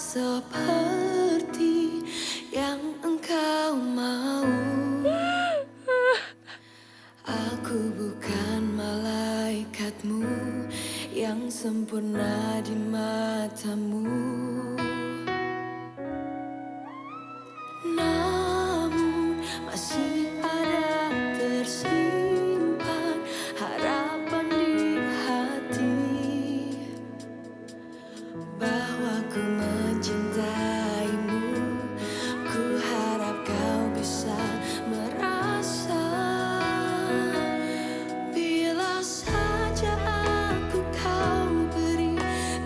seperti yang engkau mau. Aku bukan malaikatmu yang sempurna di matamu. Namun masih ada tersimpan harapan di hati, bahwa ku mencintaimu. Ku harap kau bisa merasa, bila saja aku kau beri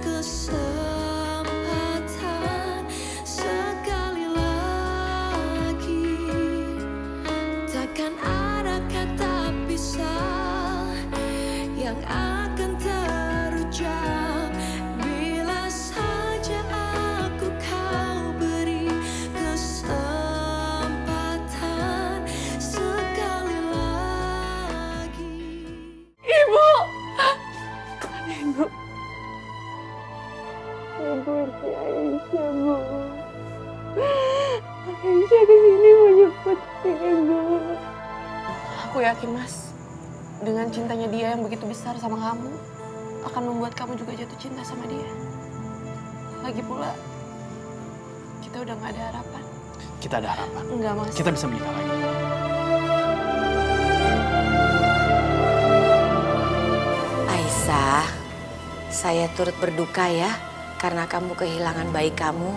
kesempatan sekali lagi, takkan ada kata pisah yang akan terucap. Bila saja aku kau beri kesempatan sekali lagi. Ibu! Ibu. Ibu, si Aisyah, Bu. Aisyah kesini mau nyepetin Ibu. Aku yakin, Mas, dengan cintanya dia yang begitu besar sama kamu, akan membuat kamu juga jatuh cinta sama dia. Lagi pula, kita udah gak ada harapan. Kita ada harapan. Enggak, Mas. Kita bisa menikah lagi. Aisyah, saya turut berduka ya karena kamu kehilangan bayi kamu.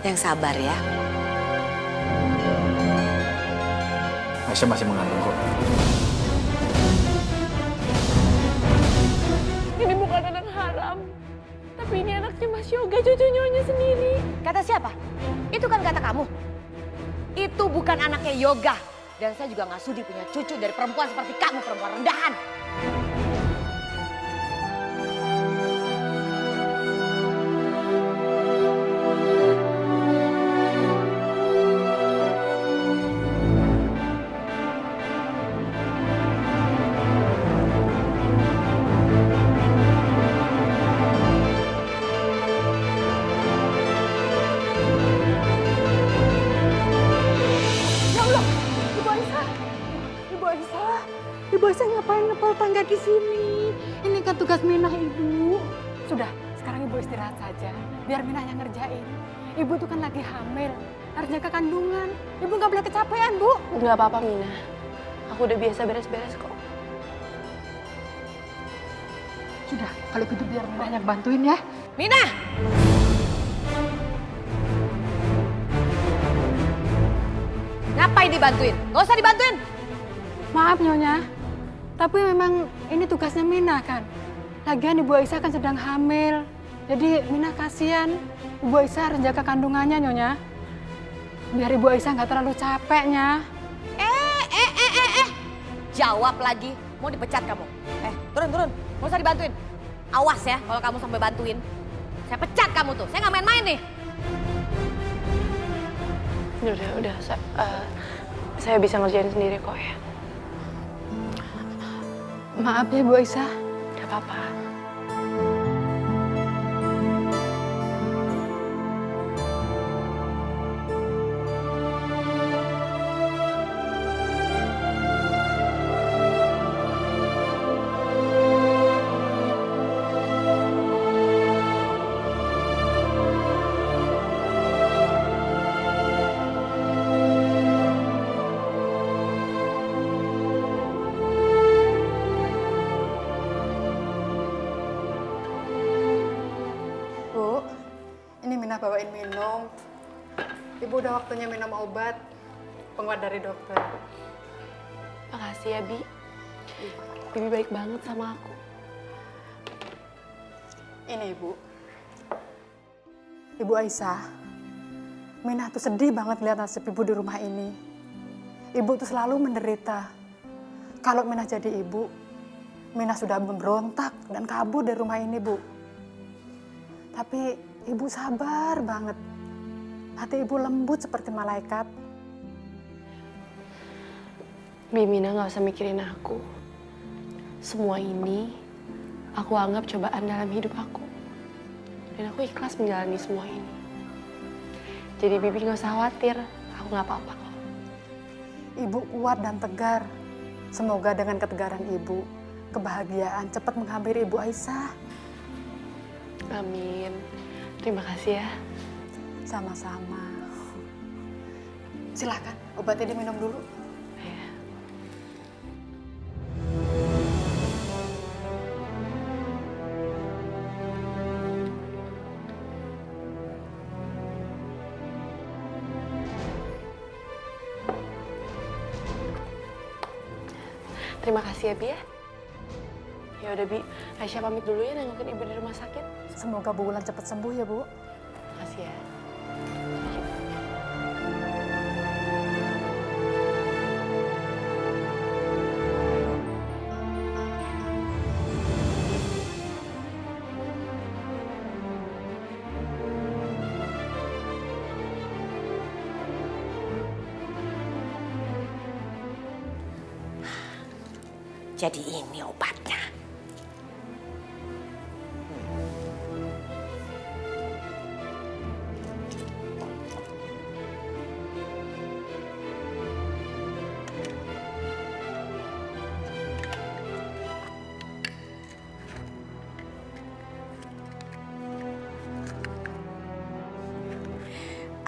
Yang sabar ya. Aisyah masih mengandung kok. Ini bukan anak haram, tapi ini anaknya Mas Yoga, cucu nyonya sendiri. Kata siapa? Itu kan kata kamu. Itu bukan anaknya Yoga. Dan saya juga nggak sudi punya cucu dari perempuan seperti kamu, perempuan rendahan. Ya Allah, Ibu Aisyah. Ibu Aisyah. Ibu Aisyah ngapain ngepel tangga di sini? Ini kan tugas Minah, Ibu. Sudah, sekarang Ibu istirahat saja. Biar Minah yang ngerjain. Ibu tuh kan lagi hamil. Harus jaga kandungan. Ibu nggak boleh kecapean, Bu. Nggak apa-apa, Mina. Aku udah biasa beres-beres kok. Sudah, kalau gitu biar Minah yang bantuin ya. Mina! Ngapain dibantuin? Gak usah dibantuin. Maaf Nyonya, tapi memang ini tugasnya Mina kan. Lagian Ibu Aisyah kan sedang hamil. Jadi Mina kasihan. Ibu Aisyah harus jaga kandungannya Nyonya. Biar Ibu Aisyah nggak terlalu capeknya. Jawab lagi. Mau dipecat kamu. Turun. Gak usah dibantuin. Awas ya kalau kamu sampai bantuin. Saya pecat kamu tuh. Saya nggak main-main nih. Udah. Saya bisa ngerjain sendiri kok ya. Maaf ya Ibu Aisyah. Gak apa-apa. Bu, ini Mina bawain minum. Ibu udah waktunya minum obat. Penguat dari dokter. Makasih ya, Bi. Bibi baik banget sama aku. Ini Ibu. Ibu Aisyah, Mina tuh sedih banget lihat nasib Ibu di rumah ini. Ibu tuh selalu menderita. Kalau Mina jadi ibu, Mina sudah memberontak dan kabur dari rumah ini, Bu. Tapi Ibu sabar banget. Hati Ibu lembut seperti malaikat. Mina gak usah mikirin aku. Semua ini aku anggap cobaan dalam hidup aku. Dan aku ikhlas menjalani semua ini. Jadi Bibi nggak usah khawatir, aku nggak apa-apa kok. Ibu kuat dan tegar. Semoga dengan ketegaran ibu, kebahagiaan cepat menghampiri Ibu Aisyah. Amin. Terima kasih ya. Sama-sama. Silakan, obatnya diminum dulu. Ya. Terima kasih ya, Bi ya. Ya udah, Bi. Aisyah pamit dulu ya nengokin ibu di rumah sakit. Semoga Bu Wulan cepat sembuh ya, Bu. Makasih ya. Jadi ini obatnya.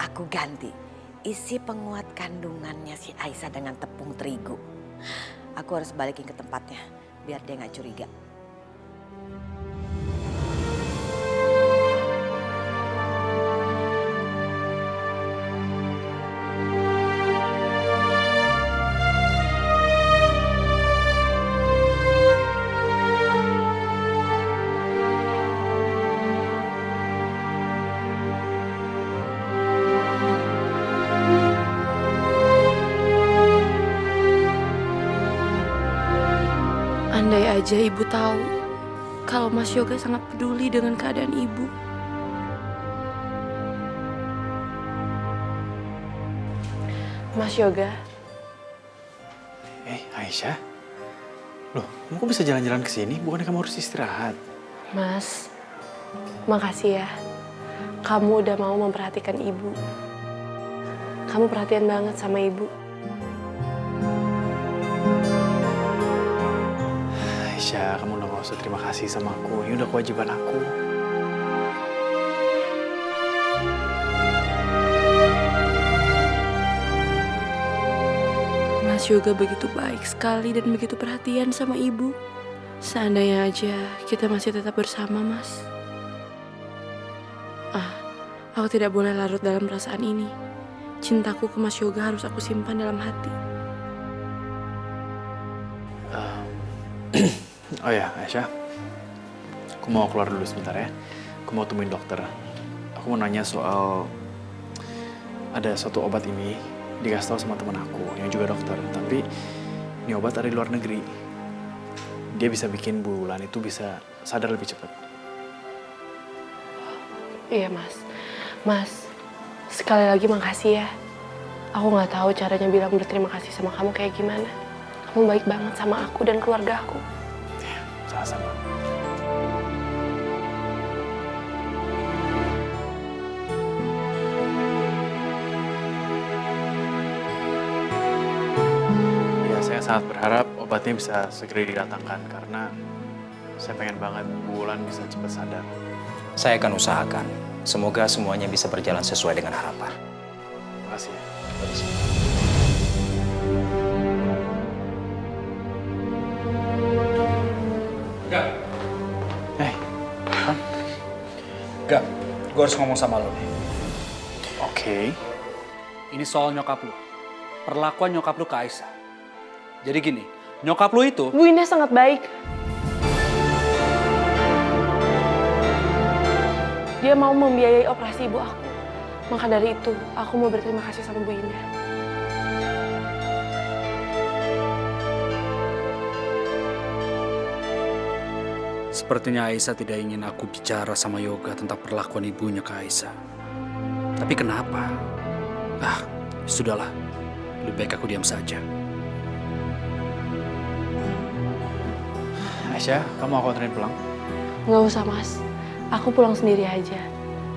Aku ganti isi penguat kandungannya si Aisyah dengan tepung terigu. Aku harus balikin ke tempatnya biar dia nggak curiga. Andai aja ibu tahu kalau Mas Yoga sangat peduli dengan keadaan ibu. Mas Yoga, Aisyah? Loh, kamu kok bisa jalan-jalan ke sini? Bukannya kamu harus istirahat? Mas, makasih ya. Kamu udah mau memperhatikan ibu. Kamu perhatian banget sama ibu. Aisyah, kamu udah gak usah terima kasih sama aku. Ini udah kewajiban aku. Mas Yoga begitu baik sekali dan begitu perhatian sama ibu. Seandainya aja kita masih tetap bersama, Mas. Aku tidak boleh larut dalam perasaan ini. Cintaku ke Mas Yoga harus aku simpan dalam hati. Oh ya, Aisyah. Aku mau keluar dulu sebentar ya. Aku mau temuin dokter. Aku mau nanya soal ada suatu obat ini dikasih tahu sama teman aku yang juga dokter. Tapi ini obat ada di luar negeri. Dia bisa bikin Bu Wulan itu bisa sadar lebih cepat. Iya, Mas. Mas, sekali lagi makasih ya. Aku nggak tahu caranya bilang berterima kasih sama kamu kayak gimana. Kamu baik banget sama aku dan keluarga aku. Ya, sama-sama. Ya, saya sangat berharap obatnya bisa segera didatangkan karena saya pengen banget Bu Wulan bisa cepat sadar. Saya akan usahakan. Semoga semuanya bisa berjalan sesuai dengan harapan. Terima kasih. Gak, Bang. gak. Gue harus ngomong sama lo nih. Oke. Ini soal nyokap lo. Perlakuan nyokap lo ke Aisyah. Jadi gini, nyokap lo itu... Bu Indah sangat baik. Dia mau membiayai operasi ibu aku. Maka dari itu, aku mau berterima kasih sama Bu Indah. Sepertinya Aisyah tidak ingin aku bicara sama Yoga tentang perlakuan ibunya ke Aisyah. Tapi kenapa? Sudahlah. Lebih baik aku diam saja. Aisyah, kamu aku anterin pulang? Nggak usah, Mas. Aku pulang sendiri aja.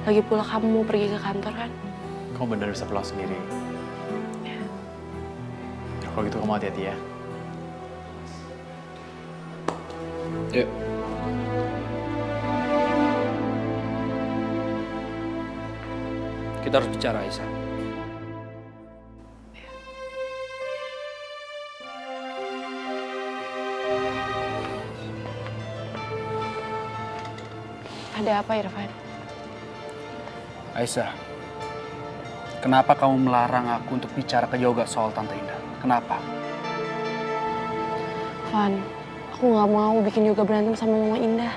Lagi pula kamu mau pergi ke kantor kan? kamu benar bisa pulang sendiri. Ya, kalau gitu kamu hati-hati ya. Yuk. Kita harus bicara, Aisyah. Ada apa, Irfan? Aisyah, kenapa kamu melarang aku untuk bicara ke Yoga soal Tante Indah? Kenapa? Van, aku nggak mau bikin Yoga berantem sama Mama Indah.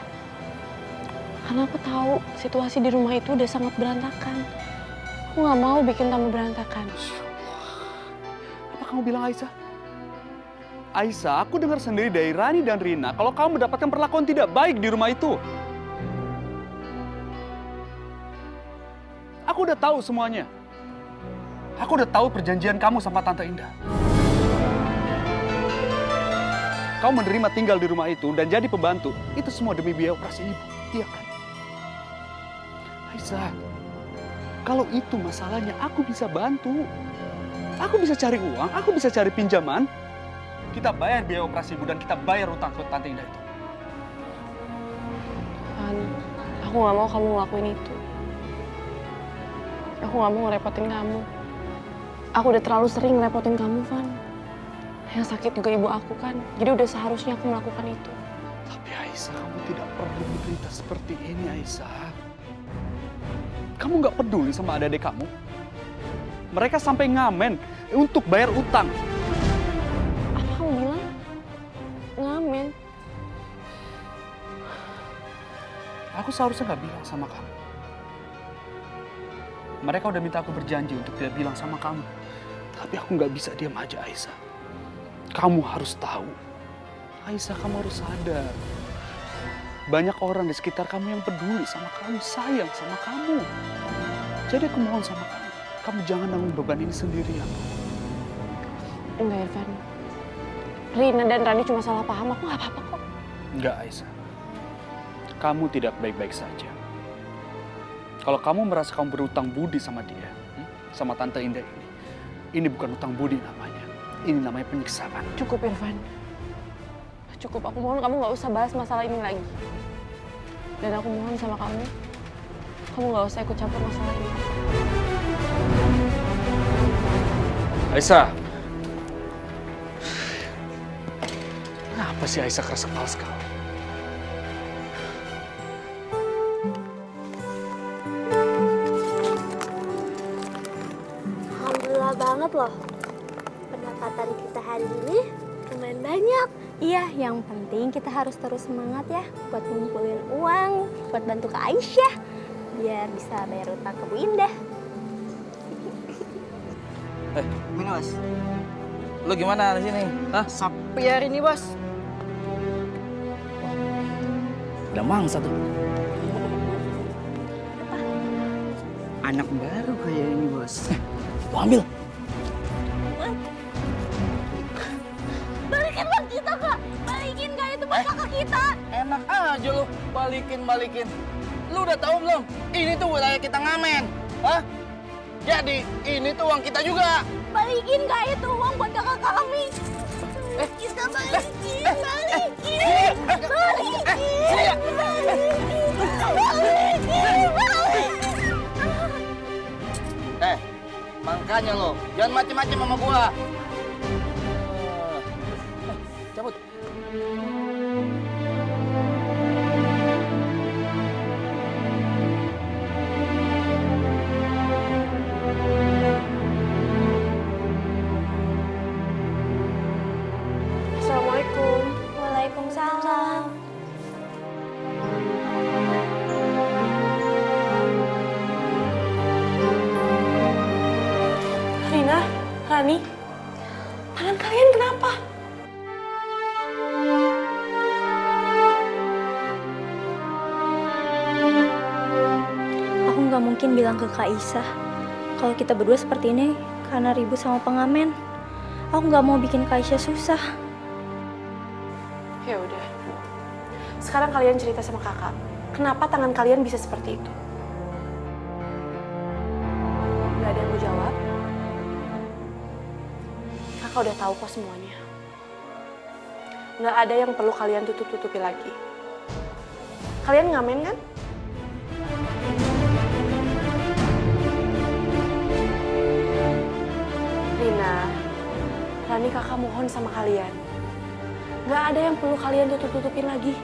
Karena aku tahu situasi di rumah itu udah sangat berantakan. Aku nggak mau bikin tamu berantakan. Apa kamu bilang, Aisyah? Aisyah, aku dengar sendiri dari Rani dan Rina kalau kamu mendapatkan perlakuan tidak baik di rumah itu. Aku udah tahu semuanya. Aku udah tahu perjanjian kamu sama Tante Indah. Kamu menerima tinggal di rumah itu dan jadi pembantu. Itu semua demi biaya operasi ibu, iya kan? Aisyah, kalau itu masalahnya aku bisa bantu. Aku bisa cari uang, aku bisa cari pinjaman. Kita bayar biaya operasi ibu dan kita bayar utang ke Tante Indah itu. Van, aku nggak mau kamu ngelakuin itu. Aku nggak mau ngerepotin kamu. Aku udah terlalu sering ngerepotin kamu, Van. Yang sakit juga ibu aku kan. Jadi udah seharusnya aku melakukan itu. Tapi Aisyah, kamu tidak perlu menderita seperti ini, Aisyah. Kamu nggak peduli sama adik-adik kamu? Mereka sampai ngamen untuk bayar utang. Apa kamu bilang? Ngamen? Aku seharusnya nggak bilang sama kamu. Mereka udah minta aku berjanji untuk tidak bilang sama kamu. Tapi aku nggak bisa diam aja, Aisyah. Kamu harus tahu. Aisyah, kamu harus sadar. Banyak orang di sekitar kamu yang peduli sama kamu, sayang sama kamu. Jadi aku mohon sama kamu jangan nanggung beban ini sendirian. Enggak, Irfan. Rina dan Rani cuma salah paham. Aku nggak apa-apa kok. Enggak, Aisyah. Kamu tidak baik-baik saja. Kalau kamu merasa kamu berutang budi sama dia, sama Tante Indah ini bukan utang budi namanya. Ini namanya penyiksaan. Cukup, Irfan. Cukup, aku mohon kamu nggak usah bahas masalah ini lagi. Dan aku mohon sama kamu nggak usah ikut campur masalah ini. Aisyah. Kenapa sih Aisyah keras kepala sekali? Alhamdulillah banget loh. Pendapatan kita hari ini lumayan banyak. Iya, yang penting kita harus terus semangat ya buat ngumpulin uang, buat bantu ke Aisyah biar bisa bayar utang ke Bu Indah. Gimana, Bos? Lu gimana di sini? Hah? Sapi hari ini, Bos. Ada mangsa tuh. Anak baru kayak ini, Bos. Lu ambil. Balikin uang kita, Kak. Balikin, Kak. Itu buat kakak kita. Enak aja lu balikin. Lu udah tahu belum? Ini tuh wilayah kita ngamen. Hah? Jadi ini tuh uang kita juga. Balikin, Kak. Itu uang buat kakak kami. Kita balikin. Makanya lo jangan macem-macem sama gua. Cabut. Assalamualaikum. Waalaikumsalam. Rina, Rani, tangan kalian kenapa? Aku nggak mungkin bilang ke Kak Isa kalau kita berdua seperti ini karena ribut sama pengamen. Aku nggak mau bikin Kak Isa susah. Ya udah. Sekarang kalian cerita sama kakak. Kenapa tangan kalian bisa seperti itu? Gak ada yang Kakak udah tahu kok semuanya. Nggak ada yang perlu kalian tutup-tutupi lagi. Kalian ngamen kan? Rina, Rani kakak mohon sama kalian. Nggak ada yang perlu kalian tutup-tutupin lagi.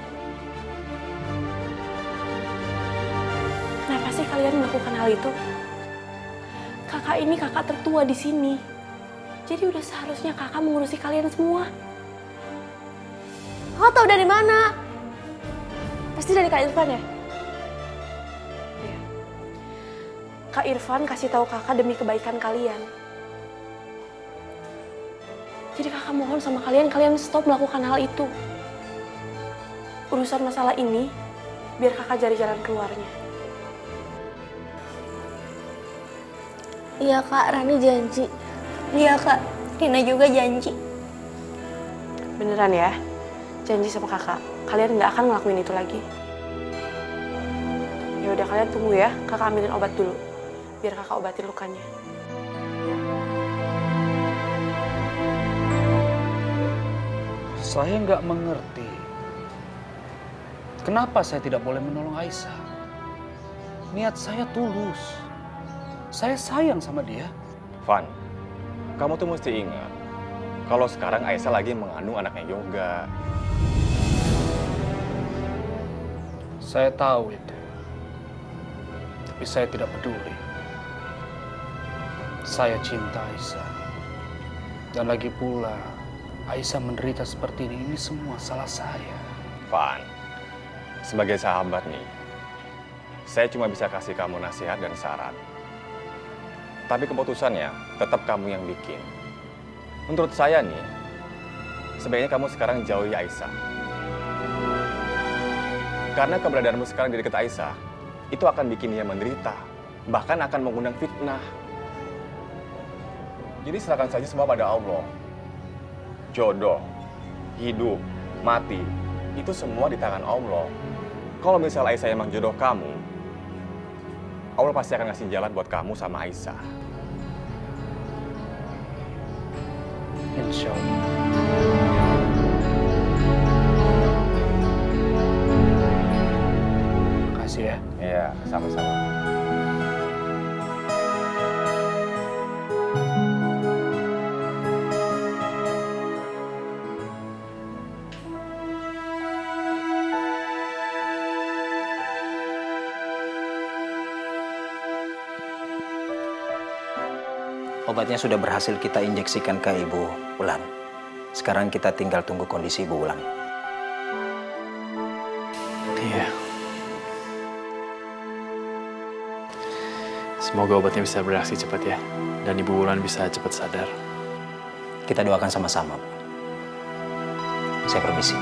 Kenapa sih kalian melakukan hal itu? Kakak ini kakak tertua di sini. Jadi udah seharusnya kakak mengurusi kalian semua. Kakak tahu dari mana? Pasti dari Kak Irfan ya? Iya. Kak Irfan kasih tahu kakak demi kebaikan kalian. Jadi kakak mohon sama kalian, kalian stop melakukan hal itu. Urusan masalah ini, biar kakak cari jalan keluarnya. Iya Kak, Rani janji. Iya Kak, Rina juga janji. Beneran ya? Janji sama kakak, kalian nggak akan ngelakuin itu lagi. Ya udah kalian tunggu ya, kakak ambilin obat dulu. Biar kakak obatin lukanya. Saya nggak mengerti. Kenapa saya tidak boleh menolong Aisyah? Niat saya tulus. Saya sayang sama dia. Van, kamu tuh mesti ingat kalau sekarang Aisyah lagi mengandung anaknya Yoga. Saya tahu itu. Tapi saya tidak peduli. Saya cinta Aisyah. Dan lagi pula, Aisyah menderita seperti ini semua salah saya. Van, sebagai sahabat nih, saya cuma bisa kasih kamu nasihat dan saran. Tapi keputusannya tetap kamu yang bikin. Menurut saya nih, sebaiknya kamu sekarang jauhi Aisyah. Karena keberadaanmu sekarang di dekat Aisyah, itu akan bikin dia menderita. Bahkan akan mengundang fitnah. Jadi serahkan saja semua pada Allah. Jodoh, hidup, mati, itu semua di tangan Allah. Kalau misalnya Aisyah emang jodoh kamu, Allah pasti akan ngasih jalan buat kamu sama Aisyah. Insya Allah. Makasih ya. Iya, sama-sama. Obatnya sudah berhasil kita injeksikan ke Ibu Wulan. Sekarang kita tinggal tunggu kondisi Ibu Wulan. Iya. Semoga obatnya bisa bereaksi cepat ya. Dan Ibu Wulan bisa cepat sadar. Kita doakan sama-sama. Saya permisi.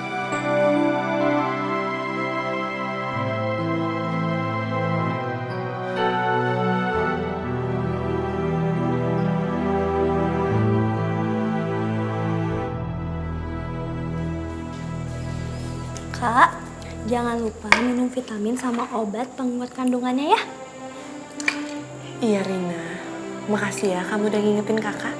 Kak, jangan lupa minum vitamin sama obat penguat kandungannya ya. Iya Rina, makasih ya kamu udah ngingetin kakak.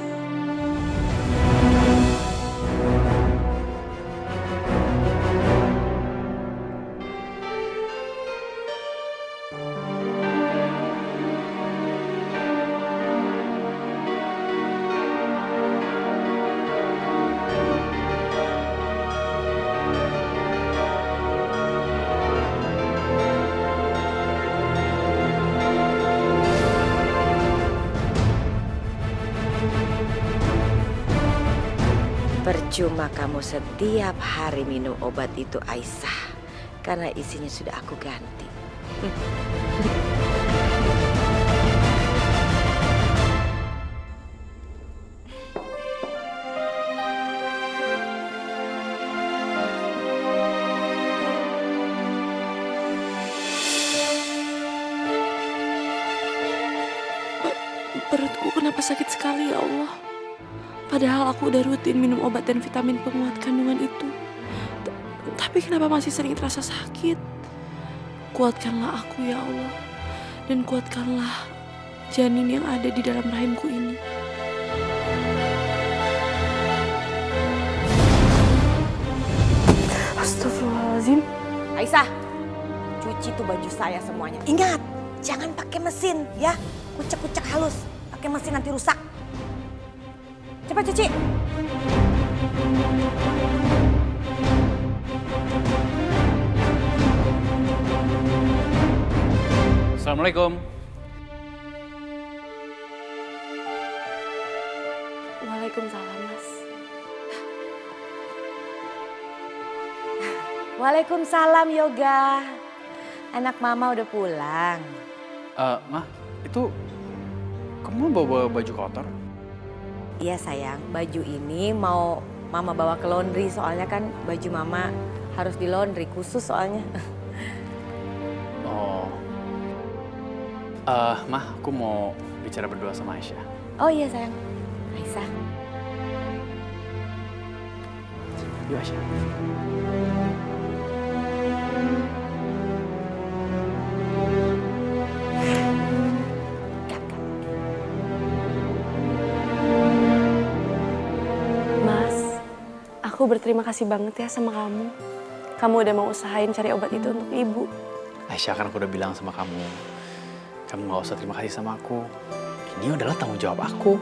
Percuma kamu setiap hari minum obat itu, Aisyah. Karena isinya sudah aku ganti. Perutku kenapa sakit sekali ya Allah. Padahal aku udah rutin minum obat dan vitamin penguat kandungan itu. Tapi kenapa masih sering terasa sakit? Kuatkanlah aku ya Allah. Dan kuatkanlah janin yang ada di dalam rahimku ini. Astagfirullahaladzim. Aisyah, cuci tuh baju saya semuanya. Ingat, jangan pakai mesin ya. Kucek-kucek halus. Pakai mesin nanti rusak. Cepat cuci. Assalamualaikum. Waalaikumsalam, Mas. Waalaikumsalam Yoga. Anak mama udah pulang. Ma, itu kamu bawa baju kotor? Iya sayang, baju ini mau mama bawa ke laundry soalnya kan baju mama harus di laundry khusus soalnya. Oh. Ma, aku mau bicara berdua sama Aisyah. Oh iya sayang, Aisyah. Yuk Aisyah. Mas, aku berterima kasih banget ya sama kamu. Kamu udah mau usahain cari obat itu untuk ibu. Aisyah, kan aku udah bilang sama kamu gak usah terima kasih sama aku. Ini adalah tanggung jawab aku.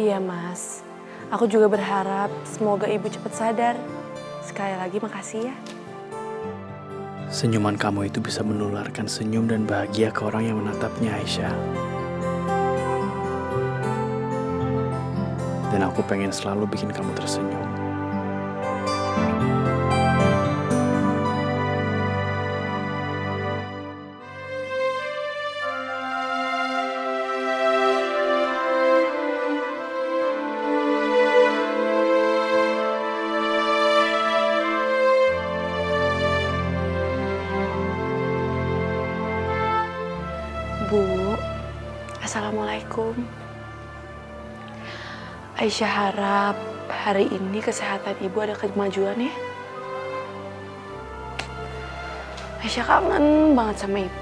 Iya Mas, aku juga berharap semoga ibu cepat sadar. Sekali lagi makasih ya. Senyuman kamu itu bisa menularkan senyum dan bahagia ke orang yang menatapnya, Aisyah. Dan aku pengen selalu bikin kamu tersenyum. Bu, Assalamualaikum. Aisyah harap hari ini kesehatan ibu ada kemajuan ya. Aisyah kangen banget sama ibu.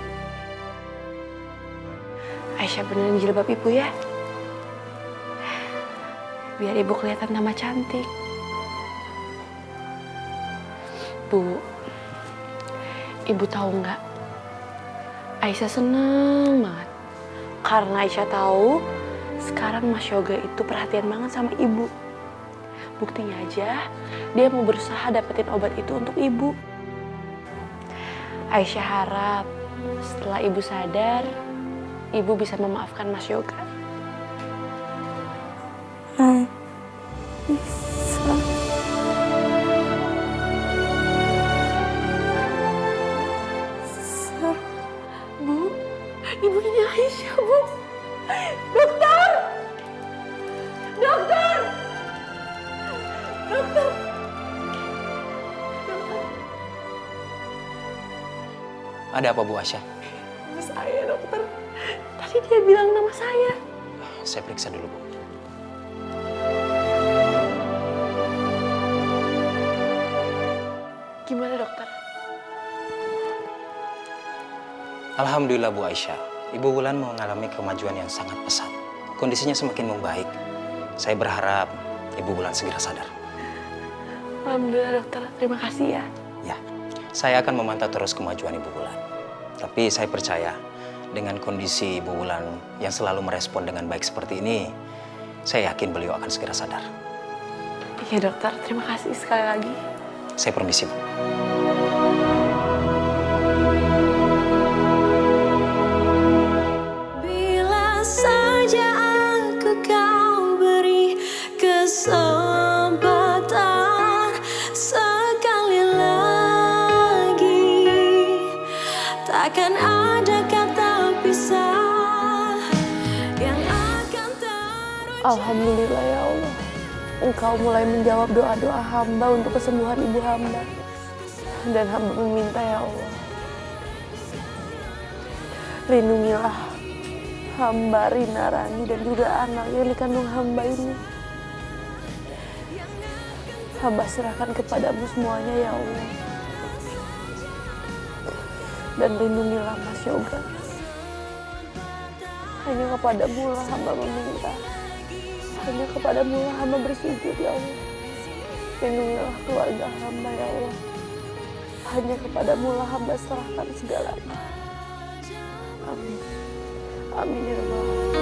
Aisyah benerin jilbab ibu ya. Biar ibu kelihatan tambah cantik. Bu, ibu tahu nggak? Aisyah seneng banget. Karena Aisyah tahu sekarang Mas Yoga itu perhatian banget sama ibu. Buktinya aja, dia mau berusaha dapetin obat itu untuk ibu. Aisyah harap setelah ibu sadar, ibu bisa memaafkan Mas Yoga. Bu, ibu ini Aisyah, Bu. Dokter! Dokter! Dokter! Ada apa Bu Aisyah? Nama saya, dokter. Tadi dia bilang nama saya. Saya periksa dulu Bu. Gimana dokter? Alhamdulillah Bu Aisyah, Ibu Wulan mengalami kemajuan yang sangat pesat. Kondisinya semakin membaik. Saya berharap Ibu Wulan segera sadar. Alhamdulillah dokter, terima kasih ya. Ya, saya akan memantau terus kemajuan Ibu Wulan. Tapi saya percaya dengan kondisi Ibu Wulan yang selalu merespon dengan baik seperti ini, saya yakin beliau akan segera sadar. Iya dokter, terima kasih sekali lagi. Saya permisi Bu. Bila saja aku kau beri kesempatan sekali lagi, takkan ada kata pisah yang akan terus. Alhamdulillah ya Allah. Engkau mulai menjawab doa-doa hamba untuk kesembuhan ibu hamba. Dan hamba meminta ya Allah, lindungilah hamba Rina Rani dan juga anak yang dikandung hamba ini. Hamba serahkan kepadamu semuanya ya Allah. Dan lindungilah Mas Yoga. Hanya kepadamu lah hamba meminta. Hanya kepadamu lah hamba bersujud ya Allah. Lindungilah keluarga hamba ya Allah. Hanya kepadamu lah hamba serahkan segalanya. Amin. Amin ya Rabbal Alamin.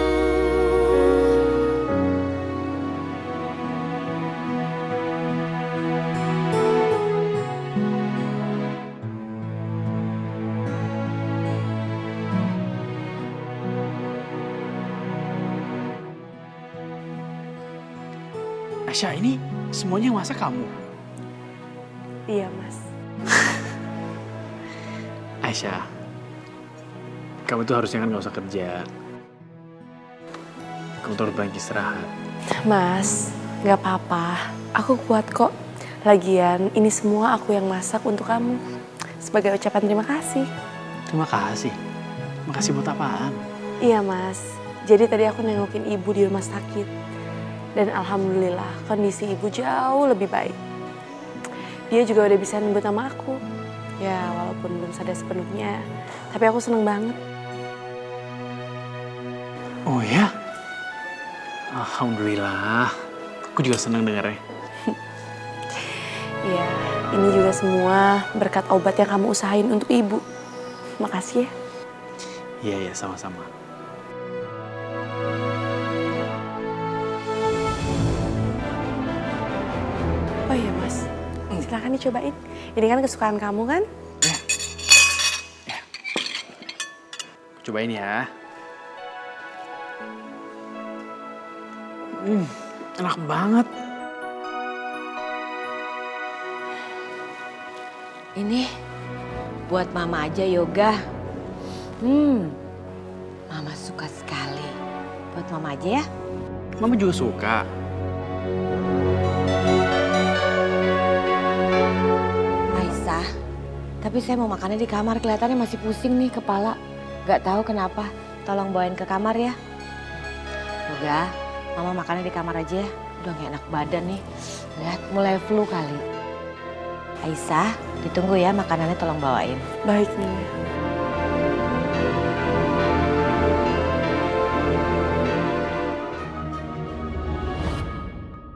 Aisyah, ini semuanya yang masak kamu? Iya Mas. Aisyah, kamu tuh harusnya kan gak usah kerja. Kamu tuh harus banyak istirahat. Mas, gak apa-apa. Aku kuat kok. Lagian ini semua aku yang masak untuk kamu. Sebagai ucapan terima kasih. Terima kasih. Makasih buat apaan? Iya Mas. Jadi tadi aku nengokin ibu di rumah sakit. Dan alhamdulillah kondisi ibu jauh lebih baik. Dia juga udah bisa nyebut nama aku. Ya walaupun belum sadar sepenuhnya, tapi aku seneng banget. Oh ya? Alhamdulillah. Aku juga senang dengarnya. Ya, ini juga semua berkat obat yang kamu usahain untuk ibu. Makasih ya. Iya, sama-sama. Oh iya Mas, silakan dicobain. Ini kan kesukaan kamu kan? Cobain ya. Enak banget. Ini buat Mama aja Yoga. Mama suka sekali. Buat Mama aja ya. Mama juga suka. Aisyah, tapi saya mau makannya di kamar. Kelihatannya masih pusing nih kepala. Gak tahu kenapa. Tolong bawain ke kamar ya. Yoga, Mama makannya di kamar aja ya. Udah gak enak badan nih. Lihat mulai flu kali. Aisyah, ditunggu ya makanannya tolong bawain. Baik Nina.